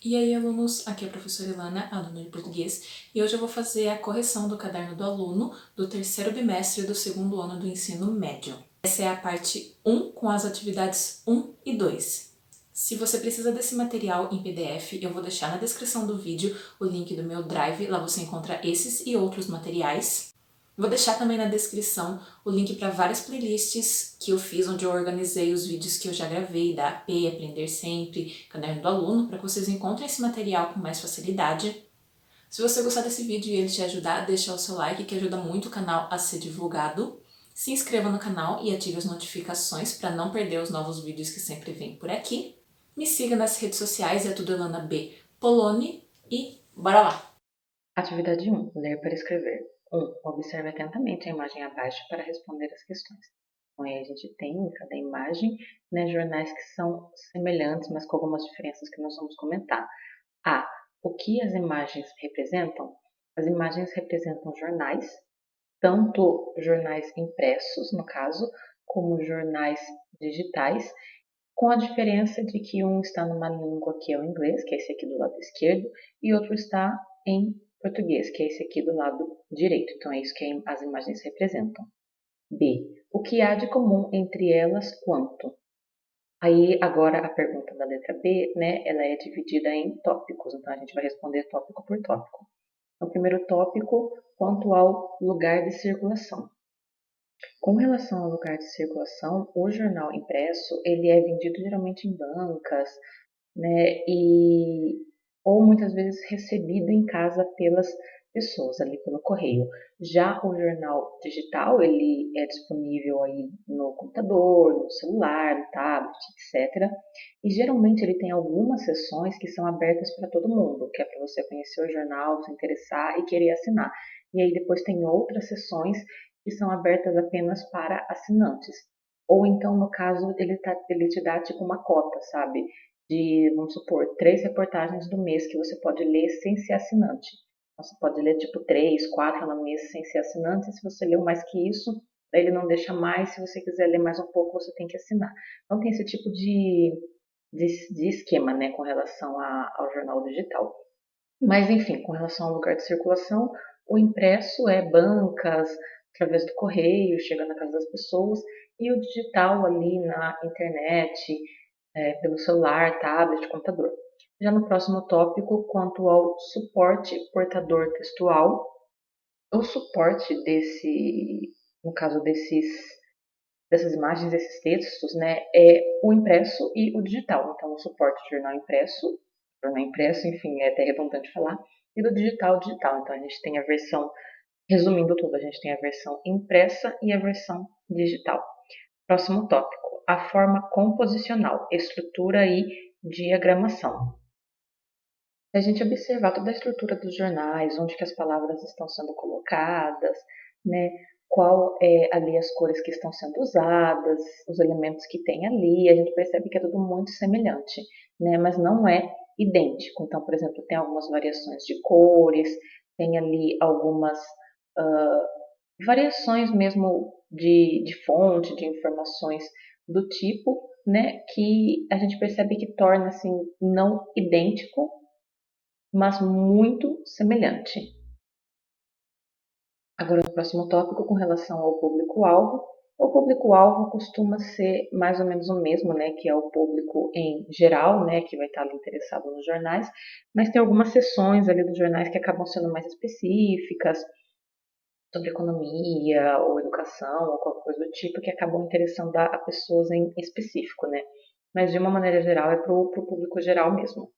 E aí, alunos, aqui é a professora Ilana, aluna de português, e hoje eu vou fazer a correção do caderno do aluno do terceiro bimestre do segundo ano do ensino médio. Essa é a parte 1 com as atividades 1 e 2. Se você precisa desse material em PDF, eu vou deixar na descrição do vídeo o link do meu Drive, lá você encontra esses e outros materiais. Vou deixar também na descrição o link para várias playlists que eu fiz, onde eu organizei os vídeos que eu já gravei da AP, Aprender Sempre, Caderno do Aluno, para que vocês encontrem esse material com mais facilidade. Se você gostar desse vídeo e ele te ajudar, deixa o seu like, que ajuda muito o canal a ser divulgado. Se inscreva no canal e ative as notificações para não perder os novos vídeos que sempre vêm por aqui. Me siga nas redes sociais, é tudo Elana B. Poloni, e bora lá! Atividade 1. Ler para escrever. 1. Observe atentamente a imagem abaixo para responder as questões. Então, aí a gente tem em cada imagem jornais que são semelhantes, mas com algumas diferenças que nós vamos comentar. A. O que as imagens representam? As imagens representam jornais, tanto jornais impressos, no caso, como jornais digitais, com a diferença de que um está numa língua que é o inglês, que é esse aqui do lado esquerdo, e outro está em português, que é esse aqui do lado direito. Então, é isso que as imagens representam. B. O que há de comum entre elas quanto? Aí, agora, a pergunta da letra B, ela é dividida em tópicos, então a gente vai responder tópico por tópico. No primeiro tópico, quanto ao lugar de circulação. Com relação ao lugar de circulação, o jornal impresso ele é vendido geralmente em bancas, ou muitas vezes recebido em casa pelas pessoas ali pelo correio. Já o jornal digital ele é disponível aí no computador, no celular, no tablet, etc. E geralmente ele tem algumas seções que são abertas para todo mundo, que é para você conhecer o jornal, se interessar e querer assinar. E aí depois tem outras seções que são abertas apenas para assinantes. Ou então, no caso, ele te dá tipo uma cota, sabe? De, vamos supor, 3 reportagens do mês que você pode ler sem ser assinante. Então, você pode ler tipo 3, 4 no mês sem ser assinante. Se você leu mais que isso, ele não deixa mais. Se você quiser ler mais um pouco, você tem que assinar. Então tem esse tipo de esquema, né, com relação ao jornal digital. Mas enfim, com relação ao lugar de circulação, o impresso é bancas, através do correio, chega na casa das pessoas, e o digital ali na internet, pelo celular, tablet, computador. Já no próximo tópico, quanto ao suporte portador textual, o suporte no caso dessas imagens, desses textos, é o impresso e o digital. Então, o suporte de jornal impresso, enfim, é até redundante falar, e do digital. Então, a gente tem a versão, resumindo tudo, a gente tem a versão impressa e a versão digital. Próximo tópico, a forma composicional, estrutura e diagramação. Se a gente observar toda a estrutura dos jornais, onde que as palavras estão sendo colocadas, né, qual é ali as cores que estão sendo usadas, os elementos que tem ali, a gente percebe que é tudo muito semelhante, né, mas não é idêntico. Então, por exemplo, tem algumas variações de cores, tem ali algumas variações mesmo de fonte, de informações do tipo, né, que a gente percebe que torna assim não idêntico, mas muito semelhante. Agora, no próximo tópico, com relação ao público-alvo. O público-alvo costuma ser mais ou menos o mesmo, né, que é o público em geral, né, que vai estar ali interessado nos jornais, mas tem algumas seções ali dos jornais que acabam sendo mais específicas, sobre economia ou educação ou qualquer coisa do tipo, que acabam interessando a pessoas em específico, né. Mas, de uma maneira geral, é para o público geral mesmo.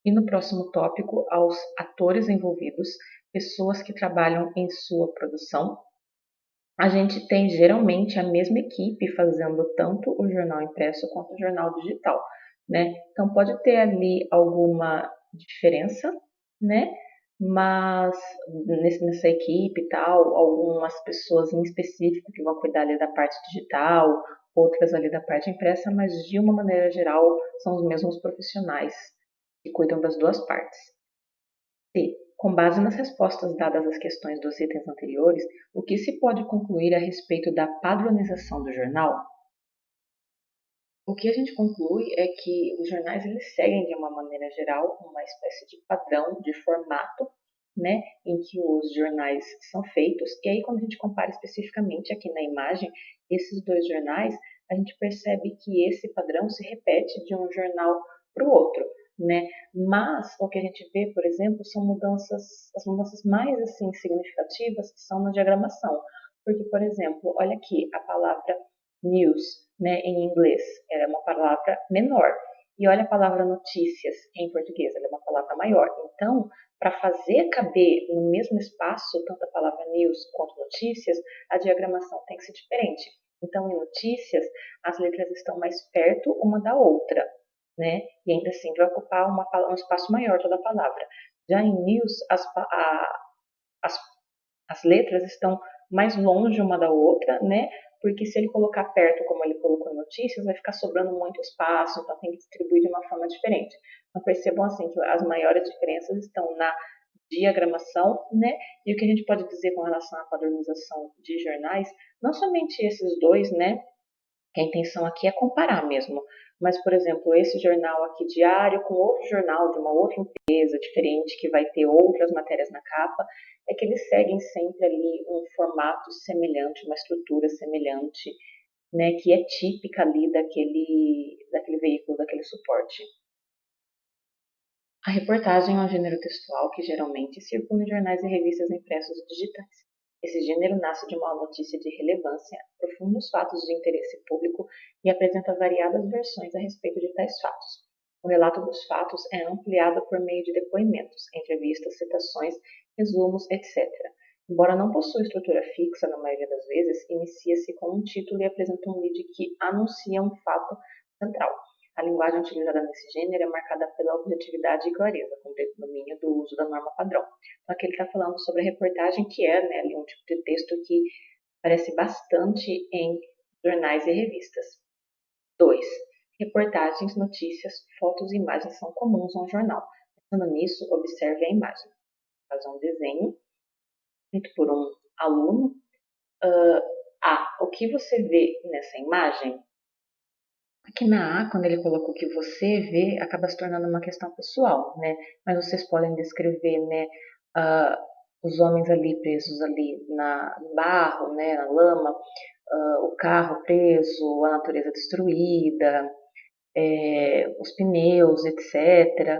E no próximo tópico, aos atores envolvidos, pessoas que trabalham em sua produção. A gente tem geralmente a mesma equipe fazendo tanto o jornal impresso quanto o jornal digital, né? Então pode ter ali alguma diferença, né? Mas nessa equipe e tal, algumas pessoas em específico que vão cuidar ali da parte digital, outras ali da parte impressa, mas de uma maneira geral são os mesmos profissionais que cuidam das duas partes. C. Com base nas respostas dadas às questões dos itens anteriores, o que se pode concluir a respeito da padronização do jornal? O que a gente conclui é que os jornais eles seguem, de uma maneira geral, uma espécie de padrão, de formato, né, em que os jornais são feitos. E aí, quando a gente compara especificamente aqui na imagem esses dois jornais, a gente percebe que esse padrão se repete de um jornal para o outro, né? Mas o que a gente vê, por exemplo, são as mudanças mais assim significativas são na diagramação. Porque, por exemplo, olha aqui a palavra news, né, em inglês, ela é uma palavra menor. E olha a palavra notícias em português, ela é uma palavra maior. Então, para fazer caber no mesmo espaço tanto a palavra news quanto notícias, a diagramação tem que ser diferente. Então, em notícias, as letras estão mais perto uma da outra, né? E ainda assim vai ocupar um espaço maior toda a palavra. Já em news, as, as letras estão mais longe uma da outra, né? Porque se ele colocar perto, como ele colocou em notícias, vai ficar sobrando muito espaço, então tem que distribuir de uma forma diferente. Então percebam assim que as maiores diferenças estão na diagramação, né? E o que a gente pode dizer com relação à padronização de jornais, não somente esses dois, né? Que a intenção aqui é comparar mesmo. Mas, por exemplo, esse jornal aqui diário com outro jornal de uma outra empresa diferente que vai ter outras matérias na capa, é que eles seguem sempre ali um formato semelhante, uma estrutura semelhante, né, que é típica ali daquele veículo, daquele suporte. A reportagem é um gênero textual que geralmente circula em jornais e revistas impressos e digitais. Esse gênero nasce de uma notícia de relevância, aprofunda os fatos de interesse público e apresenta variadas versões a respeito de tais fatos. O relato dos fatos é ampliado por meio de depoimentos, entrevistas, citações, resumos, etc. Embora não possua estrutura fixa na maioria das vezes, inicia-se com um título e apresenta um lead que anuncia um fato central. A linguagem utilizada nesse gênero é marcada pela objetividade e clareza, com predomínio do uso da norma padrão. Então, aqui ele está falando sobre a reportagem, que é, né, ali um tipo de texto que aparece bastante em jornais e revistas. 2. Reportagens, notícias, fotos e imagens são comuns a um jornal. Pensando nisso, observe a imagem. Faz um desenho feito por um aluno. O que você vê nessa imagem? Aqui na A, quando ele colocou o que você vê, acaba se tornando uma questão pessoal, né? Mas vocês podem descrever, né, uh, os homens ali presos ali no barro, né, na lama, o carro preso, a natureza destruída, os pneus, etc.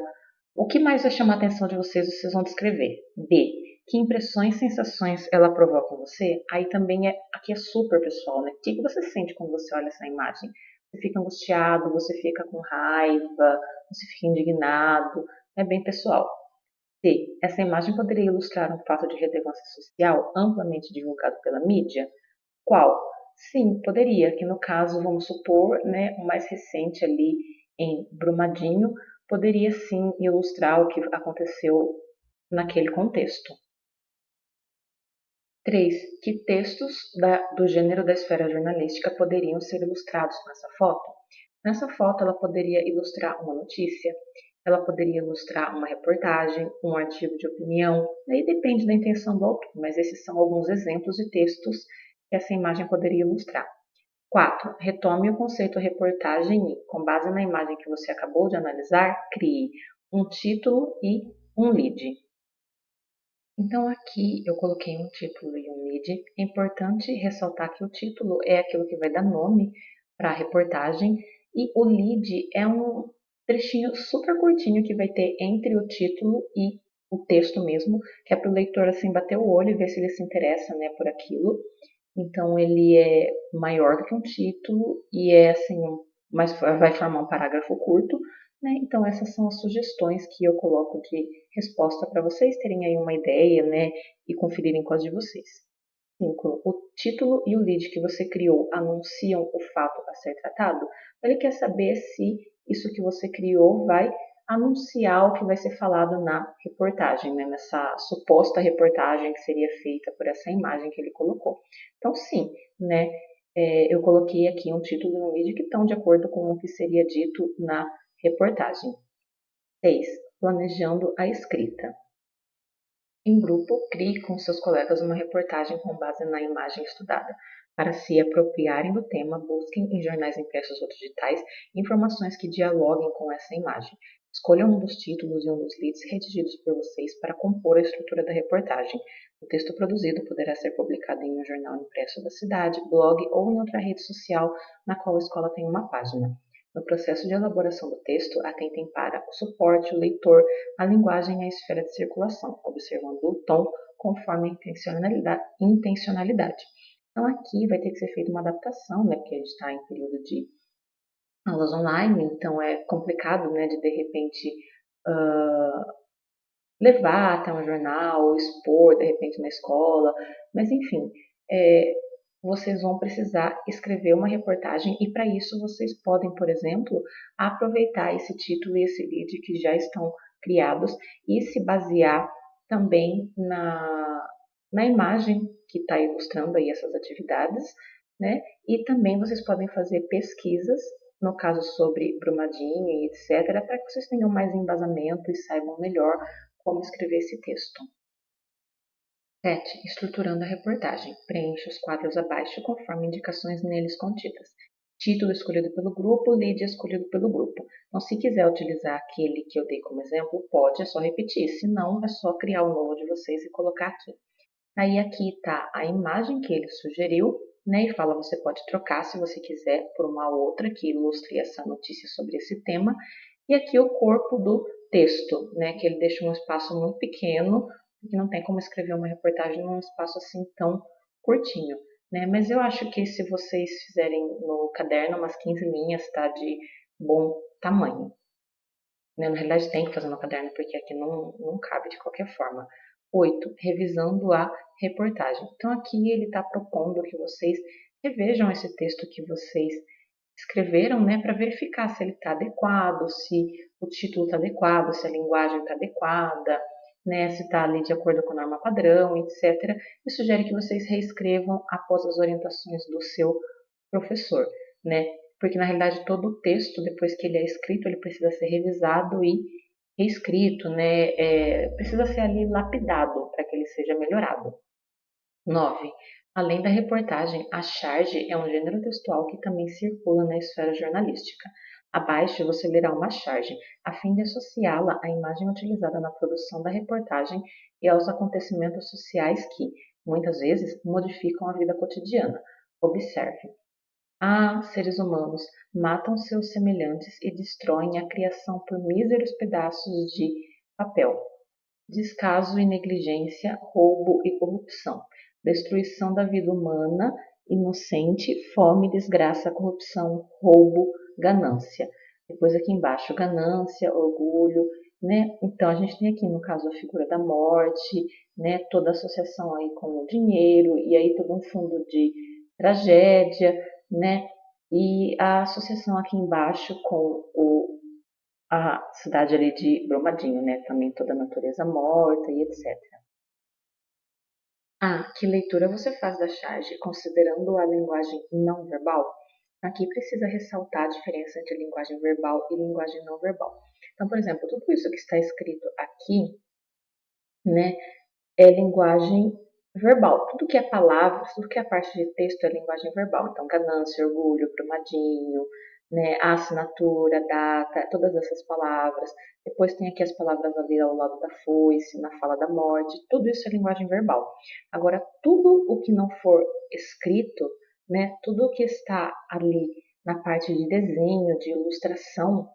O que mais vai chamar a atenção de vocês, vocês vão descrever. B. Que impressões, sensações ela provoca em você? Aí também aqui é super pessoal, né? O que você sente quando você olha essa imagem? Você fica angustiado, você fica com raiva, você fica indignado, é bem pessoal. C. Essa imagem poderia ilustrar um fato de relevância social amplamente divulgado pela mídia? Qual? Sim, poderia, que no caso, vamos supor, né, o mais recente ali em Brumadinho, poderia sim ilustrar o que aconteceu naquele contexto. 3. Que textos do gênero da esfera jornalística poderiam ser ilustrados com essa foto? Nessa foto, ela poderia ilustrar uma notícia, ela poderia ilustrar uma reportagem, um artigo de opinião, aí depende da intenção do autor, mas esses são alguns exemplos de textos que essa imagem poderia ilustrar. 4. Retome o conceito reportagem e, com base na imagem que você acabou de analisar, crie um título e um lead. Então aqui eu coloquei um título e um lead. É importante ressaltar que o título é aquilo que vai dar nome para a reportagem e o lead é um trechinho super curtinho que vai ter entre o título e o texto mesmo, que é para o leitor assim bater o olho e ver se ele se interessa, né, por aquilo. Então ele é maior do que um título e é assim, mas vai formar um parágrafo curto, né? Então essas são as sugestões que eu coloco de resposta para vocês terem aí uma ideia, né, e conferirem com as de vocês. 5. O título e o lead que você criou anunciam o fato a ser tratado? Ele quer saber se isso que você criou vai anunciar o que vai ser falado na reportagem, né? Nessa suposta reportagem que seria feita por essa imagem que ele colocou. Então, sim, né? Eu coloquei aqui um título e um lead que estão de acordo com o que seria dito na reportagem. 6. Planejando a escrita. Em grupo, crie com seus colegas uma reportagem com base na imagem estudada. Para se apropriarem do tema, busquem em jornais impressos ou digitais informações que dialoguem com essa imagem. Escolham um dos títulos e um dos leads redigidos por vocês para compor a estrutura da reportagem. O texto produzido poderá ser publicado em um jornal impresso da cidade, blog ou em outra rede social na qual a escola tem uma página. No processo de elaboração do texto, atentem para o suporte, o leitor, a linguagem e a esfera de circulação, observando o tom conforme a intencionalidade. Então, aqui vai ter que ser feita uma adaptação, né, porque a gente está em período de aulas online, então é complicado, né, de repente levar até um jornal, expor de repente na escola, mas enfim, vocês vão precisar escrever uma reportagem e para isso vocês podem, por exemplo, aproveitar esse título e esse lead que já estão criados e se basear também na imagem que está ilustrando aí essas atividades, né? E também vocês podem fazer pesquisas, no caso sobre Brumadinho e etc., para que vocês tenham mais embasamento e saibam melhor como escrever esse texto. 7. Estruturando a reportagem. Preencha os quadros abaixo conforme indicações neles contidas. Título escolhido pelo grupo, lead escolhido pelo grupo. Então, se quiser utilizar aquele que eu dei como exemplo, pode, é só repetir. Se não, é só criar o novo de vocês e colocar aqui. Aí aqui está a imagem que ele sugeriu, né? E fala, você pode trocar se você quiser por uma outra que ilustre essa notícia sobre esse tema. E aqui o corpo do texto, né? Que ele deixa um espaço muito pequeno, porque não tem como escrever uma reportagem num espaço assim tão curtinho, né? Mas eu acho que se vocês fizerem no caderno umas 15 linhas, tá de bom tamanho. Né? Na realidade tem que fazer no caderno, porque aqui não cabe de qualquer forma. 8. Revisando a reportagem. Então aqui ele está propondo que vocês revejam esse texto que vocês escreveram, né, para verificar se ele está adequado, se o título está adequado, se a linguagem está adequada, né, se está ali de acordo com a norma padrão, etc. E sugere que vocês reescrevam após as orientações do seu professor, né? Porque na realidade todo o texto, depois que ele é escrito, ele precisa ser revisado e reescrito, né? Precisa ser ali lapidado para que ele seja melhorado. 9. Além da reportagem, a charge é um gênero textual que também circula na esfera jornalística. Abaixo você lerá uma charge, a fim de associá-la à imagem utilizada na produção da reportagem e aos acontecimentos sociais que, muitas vezes, modificam a vida cotidiana. Observe. Seres humanos matam seus semelhantes e destroem a criação por míseros pedaços de papel. Descaso e negligência, roubo e corrupção. Destruição da vida humana, inocente, fome, desgraça, corrupção, roubo, ganância. Depois aqui embaixo, ganância, orgulho, né? Então a gente tem aqui no caso a figura da morte, né? Toda a associação aí com o dinheiro e aí todo um fundo de tragédia, né? E a associação aqui embaixo com a cidade ali de Brumadinho, né? Também toda a natureza morta e etc. Que leitura você faz da charge considerando a linguagem não verbal? Aqui precisa ressaltar a diferença entre linguagem verbal e linguagem não verbal. Então, por exemplo, tudo isso que está escrito aqui, né, é linguagem verbal. Tudo que é palavras, tudo que é parte de texto é linguagem verbal. Então, ganância, orgulho, brumadinho, né, a assinatura, data, todas essas palavras. Depois tem aqui as palavras ali ao lado da foice, na fala da morte. Tudo isso é linguagem verbal. Agora, tudo o que não for escrito, né, tudo o que está ali na parte de desenho, de ilustração,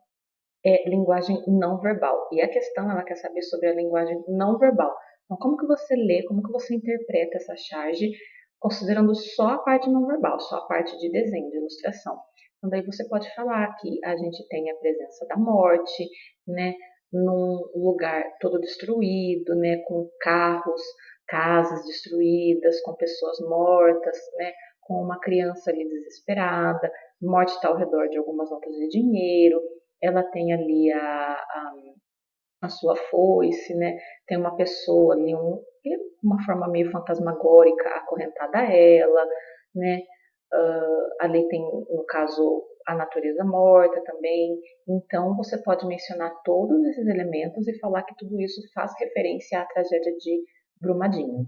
é linguagem não verbal. E a questão, ela quer saber sobre a linguagem não verbal. Então, como que você lê, como que você interpreta essa charge, considerando só a parte não verbal, só a parte de desenho, de ilustração. Então, daí você pode falar que a gente tem a presença da morte, né, num lugar todo destruído, né, com carros, casas destruídas, com pessoas mortas, né, com uma criança ali desesperada, morte está ao redor de algumas notas de dinheiro, ela tem ali a sua foice, né? Tem uma pessoa ali, uma forma meio fantasmagórica acorrentada a ela, né? Ali tem, no caso, a natureza morta também. Então, você pode mencionar todos esses elementos e falar que tudo isso faz referência à tragédia de Brumadinho.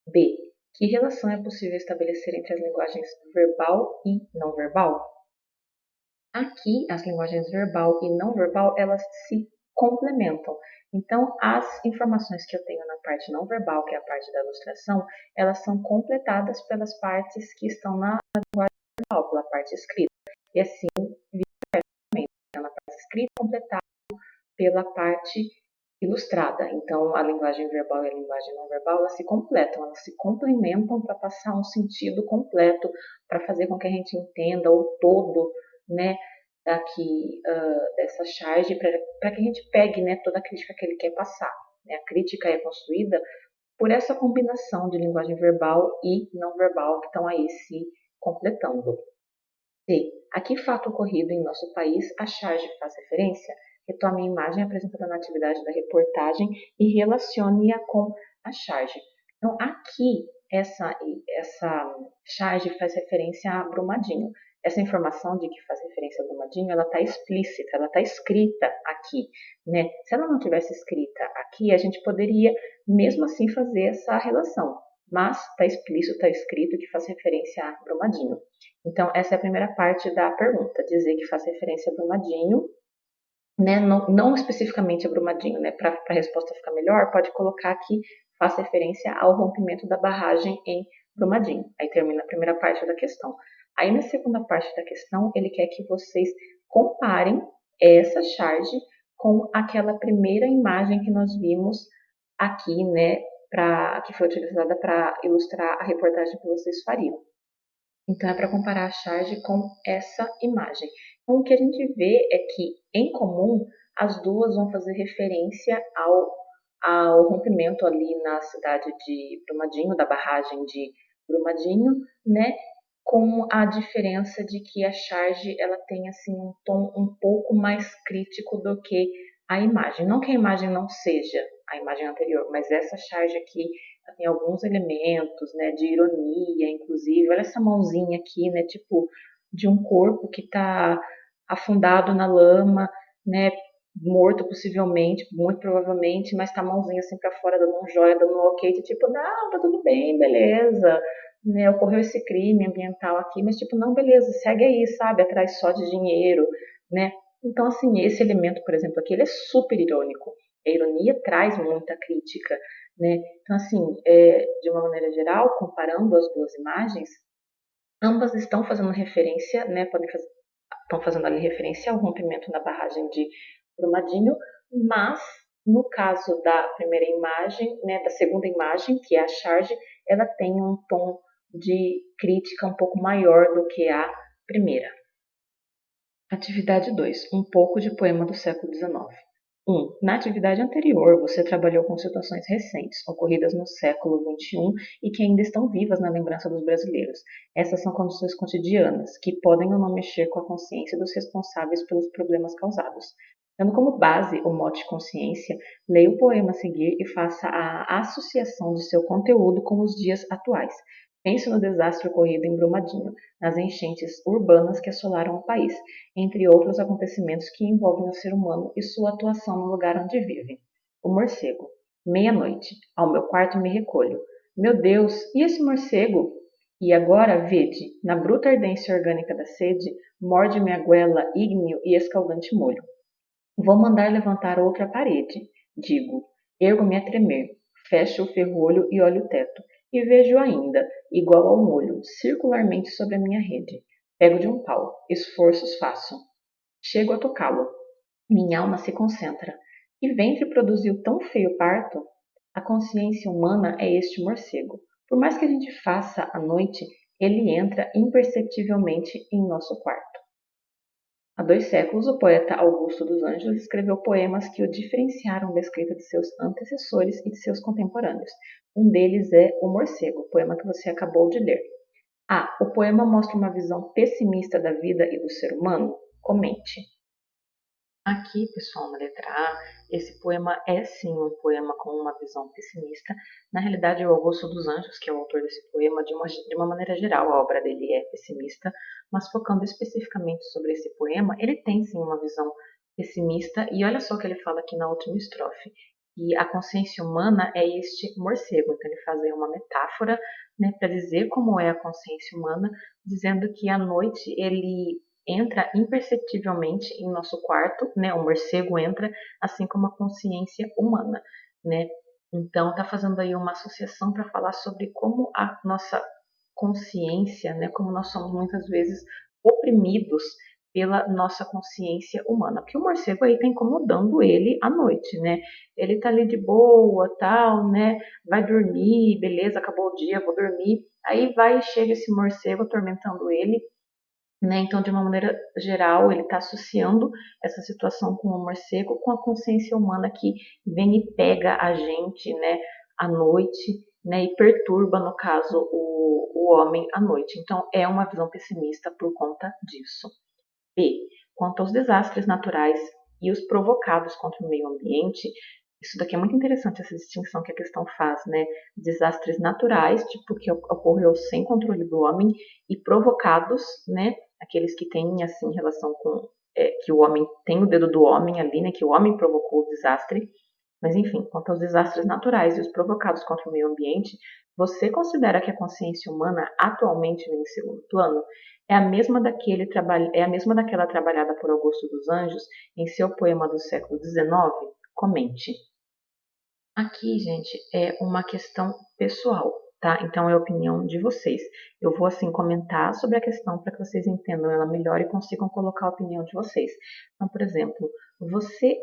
B. Que relação é possível estabelecer entre as linguagens verbal e não verbal? Aqui, as linguagens verbal e não verbal, elas se complementam. Então, as informações que eu tenho na parte não verbal, que é a parte da ilustração, elas são completadas pelas partes que estão na linguagem verbal, pela parte escrita. E assim, na parte escrita, completada pela parte ilustrada. Então, a linguagem verbal e a linguagem não verbal, elas se completam, elas se complementam para passar um sentido completo, para fazer com que a gente entenda o todo, né, daqui, dessa charge, para que a gente pegue, né, toda a crítica que ele quer passar. Né? A crítica é construída por essa combinação de linguagem verbal e não verbal que estão aí se completando. C. A que fato ocorrido em nosso país a charge faz referência? Retome a imagem apresentada na atividade da reportagem e relacione-a com a charge. Então, aqui, essa charge faz referência a Brumadinho. Essa informação de que faz referência a Brumadinho, ela está explícita, ela está escrita aqui. Né? Se ela não tivesse escrita aqui, a gente poderia, mesmo assim, fazer essa relação. Mas está explícito, está escrito que faz referência a Brumadinho. Então, essa é a primeira parte da pergunta, dizer que faz referência a Brumadinho, né? Não especificamente a Brumadinho, né? Para a resposta ficar melhor, pode colocar que faz referência ao rompimento da barragem em Brumadinho. Aí termina a primeira parte da questão. Aí na segunda parte da questão, ele quer que vocês comparem essa charge com aquela primeira imagem que nós vimos aqui, né? Que foi utilizada para ilustrar a reportagem que vocês fariam. Então, é para comparar a charge com essa imagem. Então, o que a gente vê é que, em comum, as duas vão fazer referência ao rompimento ali na cidade de Brumadinho, da barragem de Brumadinho, né? Com a diferença de que a charge ela tem assim um tom um pouco mais crítico do que a imagem. Não que a imagem não seja a imagem anterior, mas essa charge aqui tem alguns elementos, né, de ironia, inclusive. Olha essa mãozinha aqui, né, tipo de um corpo que está afundado na lama, né, morto possivelmente, muito provavelmente, mas tá a mãozinha assim para fora, dando um joia, dando um ok, de tipo, não, tá tudo bem, beleza, né, ocorreu esse crime ambiental aqui, mas tipo, não, beleza, segue aí, sabe, atrás só de dinheiro, né. Então, assim, esse elemento, por exemplo, aqui, ele é super irônico. A ironia traz muita crítica, né? Então, assim, de uma maneira geral, comparando as duas imagens, ambas estão fazendo referência, né? Estão fazendo ali referência ao rompimento na barragem de Brumadinho, mas no caso da primeira imagem, né, da segunda imagem, que é a charge, ela tem um tom de crítica um pouco maior do que a primeira. Atividade 2. Um pouco de poema do século XIX. 1. Na atividade anterior, você trabalhou com situações recentes, ocorridas no século XXI e que ainda estão vivas na lembrança dos brasileiros. Essas são condições cotidianas, que podem ou não mexer com a consciência dos responsáveis pelos problemas causados. Tendo como base o mote consciência, leia o poema a seguir e faça a associação de seu conteúdo com os dias atuais. Pense no desastre ocorrido em Brumadinho, nas enchentes urbanas que assolaram o país, entre outros acontecimentos que envolvem o ser humano e sua atuação no lugar onde vive. O morcego. Meia-noite. Ao meu quarto me recolho. Meu Deus, e esse morcego? E agora, vede, na bruta ardência orgânica da sede, morde-me a goela ígneo e escaldante molho. Vou mandar levantar outra parede, digo. Ergo-me a tremer. Fecho o ferrolho e olho o teto. E vejo ainda, igual ao molho, circularmente sobre a minha rede. Pego de um pau. Esforços faço. Chego a tocá-lo. Minha alma se concentra. Que ventre produziu tão feio parto? A consciência humana é este morcego. Por mais que a gente faça à noite, ele entra imperceptivelmente em nosso quarto. Há 2 séculos, o poeta Augusto dos Anjos escreveu poemas que o diferenciaram da escrita de seus antecessores e de seus contemporâneos. Um deles é O Morcego, poema que você acabou de ler. O poema mostra uma visão pessimista da vida e do ser humano? Comente. Aqui, pessoal, na letra A, esse poema é sim um poema com uma visão pessimista. Na realidade, o Augusto dos Anjos, que é o autor desse poema, de uma maneira geral, a obra dele é pessimista, mas focando especificamente sobre esse poema, ele tem sim uma visão pessimista, e olha só o que ele fala aqui na última estrofe. E a consciência humana é este morcego. Então ele faz aí uma metáfora, né, para dizer como é a consciência humana, dizendo que à noite ele entra imperceptivelmente em nosso quarto, né? O morcego entra, assim como a consciência humana, né? Então está fazendo aí uma associação para falar sobre como a nossa consciência, né? Como nós somos muitas vezes oprimidos pela nossa consciência humana. Porque o morcego aí está incomodando ele à noite, né? Ele tá ali de boa, tal, né? Vai dormir, beleza, acabou o dia, vou dormir. Aí vai e chega esse morcego atormentando ele, né? Então, de uma maneira geral, ele está associando essa situação com o morcego com a consciência humana que vem e pega a gente, né, à noite, né, e perturba, no caso, o homem à noite. Então, é uma visão pessimista por conta disso. B. Quanto aos desastres naturais e os provocados contra o meio ambiente, isso daqui é muito interessante, essa distinção que a questão faz, né? Desastres naturais, tipo que ocorreu sem controle do homem, e provocados, né? Aqueles que têm, assim, relação com que o homem tem o dedo do homem ali, né? Que o homem provocou o desastre. Mas, enfim, quanto aos desastres naturais e os provocados contra o meio ambiente, você considera que a consciência humana atualmente vem em segundo plano? É a mesma daquela trabalhada por Augusto dos Anjos em seu poema do século XIX? Comente. Aqui, gente, é uma questão pessoal, tá? Então é a opinião de vocês. Eu vou, assim, comentar sobre a questão para que vocês entendam ela melhor e consigam colocar a opinião de vocês. Então, por exemplo,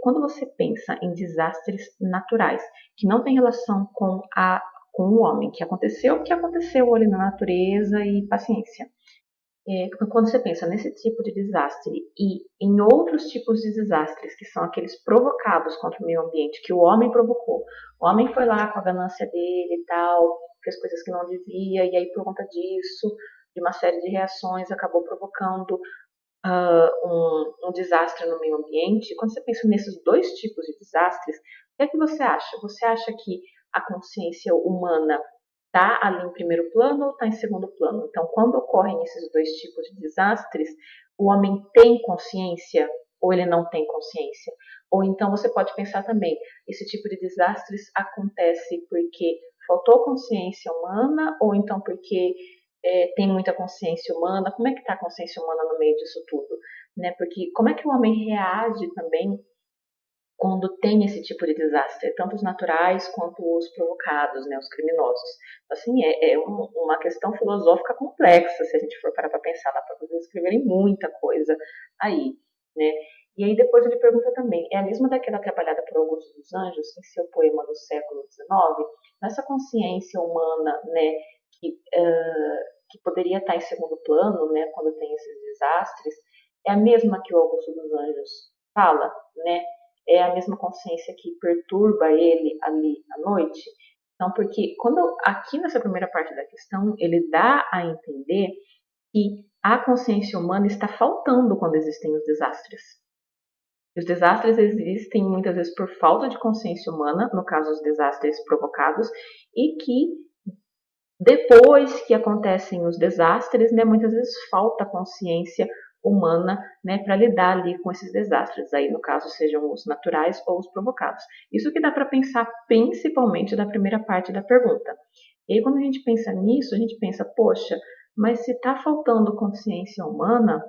quando você pensa em desastres naturais, que não tem relação com o homem, o que aconteceu ali na natureza e paciência. Quando você pensa nesse tipo de desastre e em outros tipos de desastres, que são aqueles provocados contra o meio ambiente, que o homem provocou, o homem foi lá com a ganância dele e tal, fez coisas que não devia, e aí por conta disso, de uma série de reações, acabou provocando um desastre no meio ambiente. Quando você pensa nesses dois tipos de desastres, o que é que você acha? Você acha que a consciência humana está ali em primeiro plano ou está em segundo plano? Então, quando ocorrem esses dois tipos de desastres, o homem tem consciência ou ele não tem consciência? Ou então você pode pensar também, esse tipo de desastres acontece porque faltou consciência humana ou então porque tem muita consciência humana? Como é que está a consciência humana no meio disso tudo? Né? Porque como é que o homem reage também quando tem esse tipo de desastre, tanto os naturais quanto os provocados, né, os criminosos. Assim, uma questão filosófica complexa, se a gente for parar para pensar, dá para vocês escreverem muita coisa aí, né? E aí depois ele pergunta também, é a mesma daquela trabalhada por Augusto dos Anjos, em seu poema do século XIX, nessa consciência humana, né, que poderia estar em segundo plano, né, quando tem esses desastres, é a mesma que o Augusto dos Anjos fala, né? É a mesma consciência que perturba ele ali à noite. Então, porque aqui nessa primeira parte da questão, ele dá a entender que a consciência humana está faltando quando existem os desastres. Os desastres existem muitas vezes por falta de consciência humana, no caso os desastres provocados, e que depois que acontecem os desastres, né, muitas vezes falta consciência humana, né, para lidar ali com esses desastres, aí no caso sejam os naturais ou os provocados. Isso que dá para pensar principalmente da primeira parte da pergunta. E aí quando a gente pensa nisso, a gente pensa, poxa, mas se está faltando consciência humana,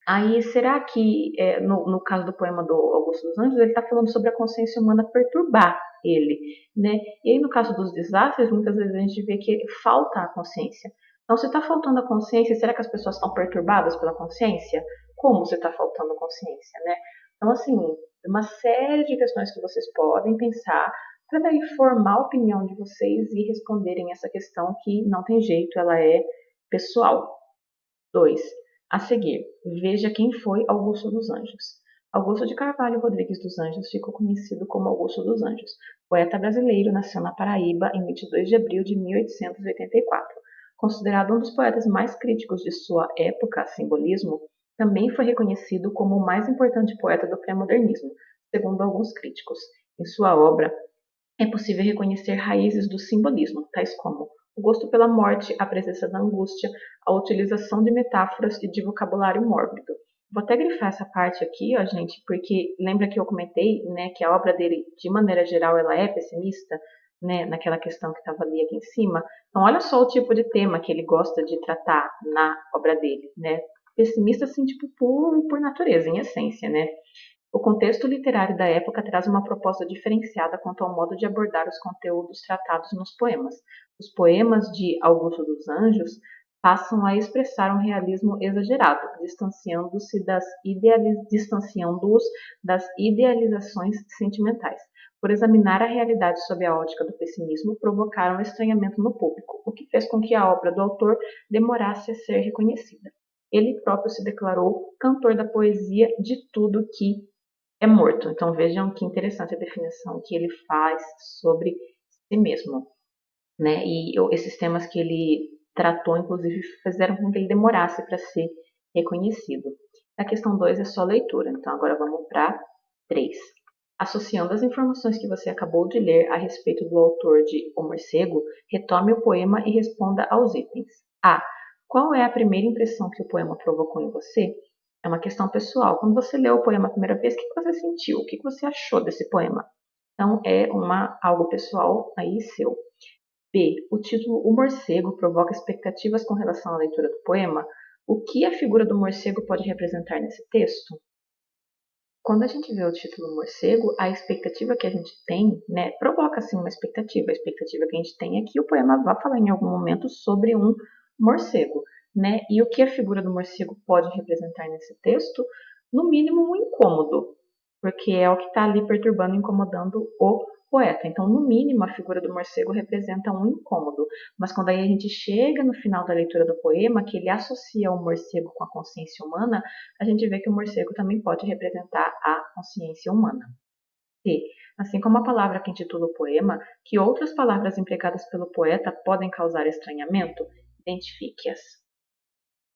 aí será que, no caso do poema do Augusto dos Anjos, ele está falando sobre a consciência humana perturbar ele, né? E aí no caso dos desastres, muitas vezes a gente vê que falta a consciência. Então, se está faltando a consciência, será que as pessoas estão perturbadas pela consciência? Como se está faltando a consciência, né? Então, assim, uma série de questões que vocês podem pensar para daí formar a opinião de vocês e responderem essa questão que não tem jeito, ela é pessoal. 2. A seguir, veja quem foi Augusto dos Anjos. Augusto de Carvalho Rodrigues dos Anjos ficou conhecido como Augusto dos Anjos. Poeta brasileiro, nasceu na Paraíba em 22 de abril de 1884. Considerado um dos poetas mais críticos de sua época, simbolismo, também foi reconhecido como o mais importante poeta do pré-modernismo, segundo alguns críticos. Em sua obra, é possível reconhecer raízes do simbolismo, tais como o gosto pela morte, a presença da angústia, a utilização de metáforas e de vocabulário mórbido. Vou até grifar essa parte aqui, ó, gente, porque lembra que eu comentei, né, que a obra dele, de maneira geral, ela é pessimista, né, naquela questão que estava ali aqui em cima. Então, olha só o tipo de tema que ele gosta de tratar na obra dele, né? Pessimista, assim, tipo, por natureza, em essência, né? O contexto literário da época traz uma proposta diferenciada quanto ao modo de abordar os conteúdos tratados nos poemas. Os poemas de Augusto dos Anjos passam a expressar um realismo exagerado, distanciando-os das idealizações sentimentais. Por examinar a realidade sob a ótica do pessimismo, provocaram estranhamento no público, o que fez com que a obra do autor demorasse a ser reconhecida. Ele próprio se declarou cantor da poesia de tudo que é morto. Então vejam que interessante a definição que ele faz sobre si mesmo, né? E esses temas que ele tratou, inclusive, fizeram com que ele demorasse para ser reconhecido. A questão 2 é só leitura, então agora vamos para 3. Associando as informações que você acabou de ler a respeito do autor de O Morcego, retome o poema e responda aos itens. A. Qual é a primeira impressão que o poema provocou em você? É uma questão pessoal. Quando você leu o poema a primeira vez, o que você sentiu? O que você achou desse poema? Então, é algo pessoal aí seu. B. O título O Morcego provoca expectativas com relação à leitura do poema. O que a figura do morcego pode representar nesse texto? Quando a gente vê o título morcego, a expectativa que a gente tem, né, provoca assim uma expectativa. A expectativa que a gente tem é que o poema vá falar em algum momento sobre um morcego, né? E o que a figura do morcego pode representar nesse texto? No mínimo um incômodo, porque é o que está ali perturbando, incomodando o poeta. Então, no mínimo, a figura do morcego representa um incômodo. Mas quando aí a gente chega no final da leitura do poema, que ele associa o morcego com a consciência humana, a gente vê que o morcego também pode representar a consciência humana. C. Assim como a palavra que intitula o poema, que outras palavras empregadas pelo poeta podem causar estranhamento, identifique-as.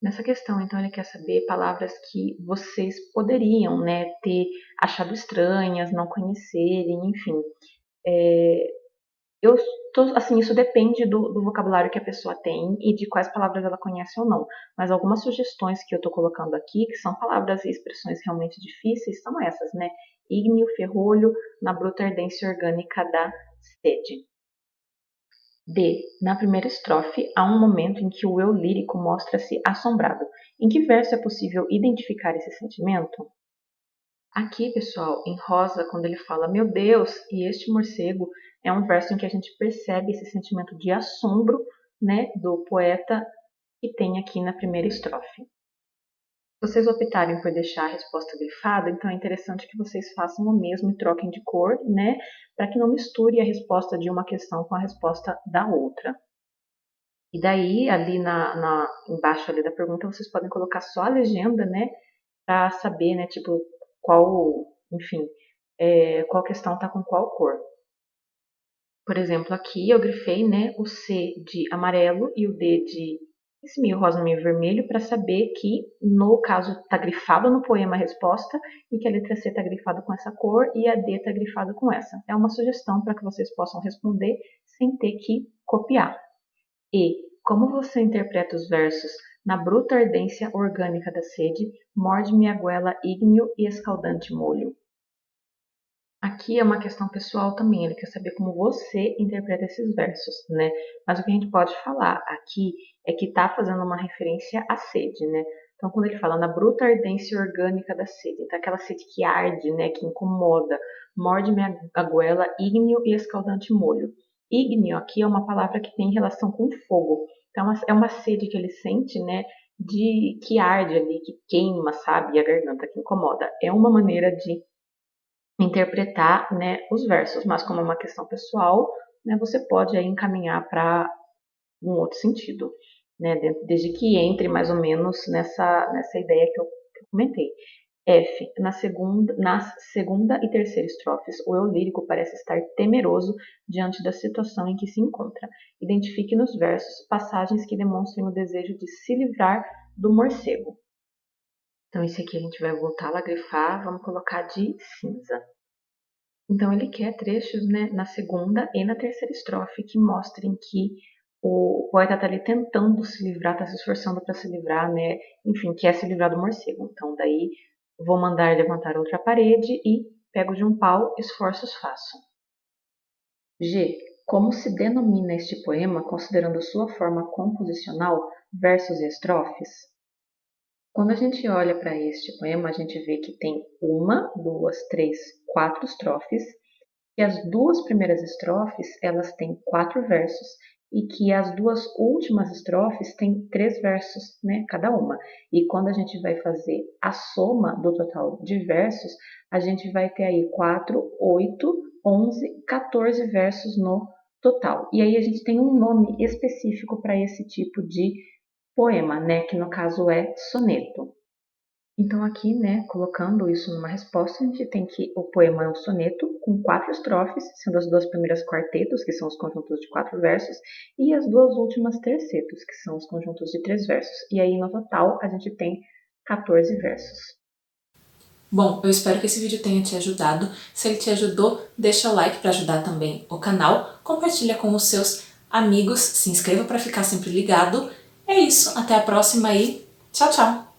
Nessa questão, então, ele quer saber palavras que vocês poderiam, né, ter achado estranhas, não conhecerem, enfim. Assim, isso depende do vocabulário que a pessoa tem e de quais palavras ela conhece ou não. Mas algumas sugestões que eu estou colocando aqui, que são palavras e expressões realmente difíceis, são essas, né? Ígneo, ferrolho, na bruta ardência orgânica da sede. D. Na primeira estrofe, há um momento em que o eu lírico mostra-se assombrado. Em que verso é possível identificar esse sentimento? Aqui, pessoal, em rosa, quando ele fala meu Deus e este morcego, é um verso em que a gente percebe esse sentimento de assombro, né, do poeta que tem aqui na primeira estrofe. Se vocês optarem por deixar a resposta grifada, então é interessante que vocês façam o mesmo e troquem de cor, né, para que não misture a resposta de uma questão com a resposta da outra. E daí, ali embaixo ali da pergunta, vocês podem colocar só a legenda, né, para saber, né, tipo, enfim, qual questão está com qual cor. Por exemplo, aqui eu grifei, né, o C de amarelo e o D de esse meio rosa, meio vermelho, para saber que, no caso, está grifado no poema a resposta e que a letra C está grifada com essa cor e a D está grifada com essa. É uma sugestão para que vocês possam responder sem ter que copiar. E, como você interpreta os versos na bruta ardência orgânica da sede, morde-me a goela ígneo e escaldante molho? Aqui é uma questão pessoal também, ele quer saber como você interpreta esses versos, né? Mas o que a gente pode falar aqui é que está fazendo uma referência à sede, né? Então, quando ele fala na bruta ardência orgânica da sede, então aquela sede que arde, né, que incomoda, morde-me a goela, ígneo e escaldante molho. Ígneo aqui é uma palavra que tem relação com fogo. Então, é uma sede que ele sente, né, que arde ali, que queima, sabe, e a garganta que incomoda. É uma maneira de interpretar, né, os versos, mas como é uma questão pessoal, né, você pode aí encaminhar para um outro sentido, né, desde que entre mais ou menos nessa ideia que eu comentei. F. Nas segunda e terceira estrofes, o eu lírico parece estar temeroso diante da situação em que se encontra. Identifique nos versos passagens que demonstrem o desejo de se livrar do morcego. Então, esse aqui a gente vai voltar lá a grifar, vamos colocar de cinza. Então, ele quer trechos, né, na segunda e na terceira estrofe que mostrem que o poeta está ali tentando se livrar, está se esforçando para se livrar, né? Enfim, quer se livrar do morcego. Então, daí, vou mandar levantar outra parede e pego de um pau, esforços faço. G. Como se denomina este poema considerando sua forma composicional, versos e estrofes? Quando a gente olha para este poema, a gente vê que tem uma, duas, três, quatro estrofes, e as duas primeiras estrofes elas têm 4 versos e que as duas últimas estrofes têm 3 versos, né, cada uma. E quando a gente vai fazer a soma do total de versos, a gente vai ter aí 4, 8, 11, 14 versos no total. E aí a gente tem um nome específico para esse tipo de poema, né, que no caso é soneto. Então aqui, né, colocando isso numa resposta, a gente tem que o poema é um soneto com 4 estrofes, sendo as duas primeiras quartetos, que são os conjuntos de 4 versos, e as duas últimas tercetos, que são os conjuntos de 3 versos. E aí, no total, a gente tem 14 versos. Bom, eu espero que esse vídeo tenha te ajudado. Se ele te ajudou, deixa o like para ajudar também o canal, compartilha com os seus amigos, se inscreva para ficar sempre ligado. É isso, até a próxima e tchau, tchau!